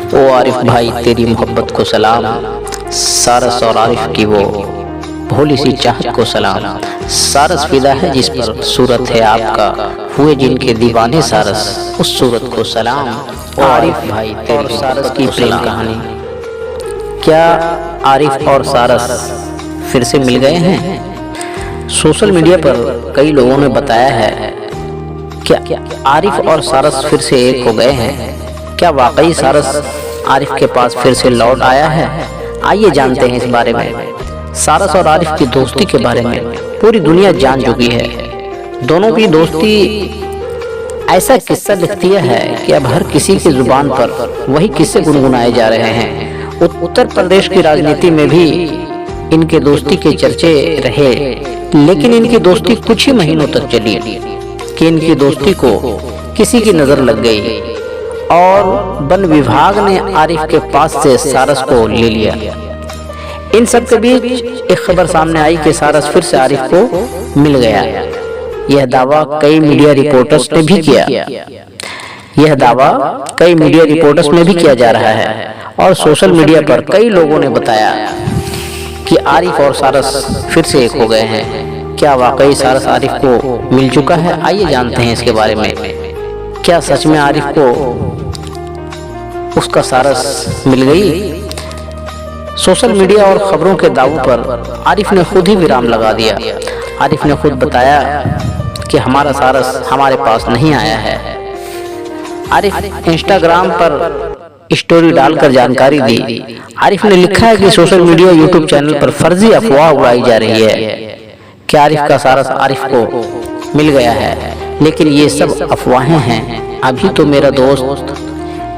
ओ आरिफ भाई तेरी मोहब्बत को सलाम, सारस और आरिफ की वो भोली सी चाहत को सलाम। सारस फिदा है जिस पर सूरत है आपका, हुए जिनके दीवाने सारस उस सूरत को सलाम। ओ आरिफ भाई तेरी सारस की प्रेम कहानी। क्या आरिफ और सारस फिर से मिल गए हैं? सोशल मीडिया पर कई लोगों ने बताया है क्या आरिफ और सारस फिर से एक हो गए हैं। क्या वाकई सारस आरिफ के पास फिर से लौट आया है? आइए जानते हैं इस बारे में। सारस और आरिफ की दोस्ती के बारे में पूरी दुनिया जान चुकी है। दोनों की दोस्ती ऐसा किस्सा लिखती है कि अब हर किसी की जुबान पर वही किस्से गुनगुनाए जा रहे हैं। उत्तर प्रदेश की राजनीति में भी इनके दोस्ती के चर्चे रहे, लेकिन इनकी दोस्ती कुछ ही महीनों तक चली कि इनकी दोस्ती को किसी की नजर लग गई और वन विभाग ने आरिफ के पास से सारस को ले लिया। इन सब के बीच एक खबर सामने आई कि सारस फिर से आरिफ को मिल गया। यह दावा कई मीडिया रिपोर्टर्स ने भी किया। यह दावा कई मीडिया रिपोर्टर्स में भी किया जा रहा है और सोशल मीडिया पर कई लोगों ने बताया कि आरिफ और सारस फिर से एक हो गए हैं। क्या वाकई सारस आरिफ को मिल चुका है? आइए जानते हैं इसके बारे में। क्या सच में आरिफ को उसका सारस मिल गई? सोशल मीडिया और खबरों के दावों पर आरिफ ने खुद ही विराम लगा दिया। आरिफ ने खुद बताया कि हमारा सारस हमारे पास नहीं आया है। आरिफ इंस्टाग्राम पर स्टोरी डालकर जानकारी दी। आरिफ ने लिखा है कि सोशल मीडिया यूट्यूब चैनल पर फर्जी अफवाह उड़ाई जा रही है कि आरिफ का सारस आरिफ को मिल गया है, लेकिन ये सब अफवाहें हैं। अभी तो मेरा दोस्त,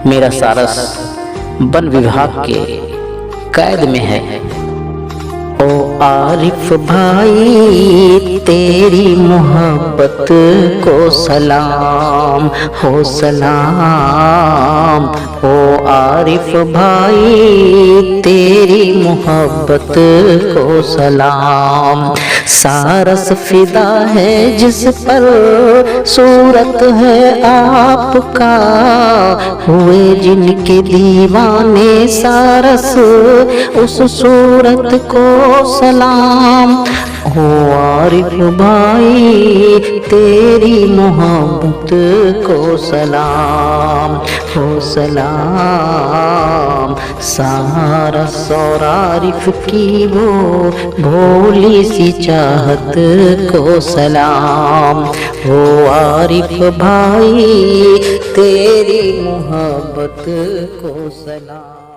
मेरा सारस वन विभाग के कैद में है। ओ आरिफ भाई तेरी मोहब्बत को सलाम हो सलाम। ओ आरिफ भाई तेरी मोहब्बत को सलाम। सारस फिदा है जिस पर सूरत है आपका, हुए जिनके दीवाने सारस उस सूरत को सलाम। ओ आरिफ भाई तेरी मोहब्बत को सलाम हो सलाम। सारस और आरिफ की वो भोली सी चाहत को सलाम। ओ आरिफ भाई तेरी मोहब्बत को सलाम।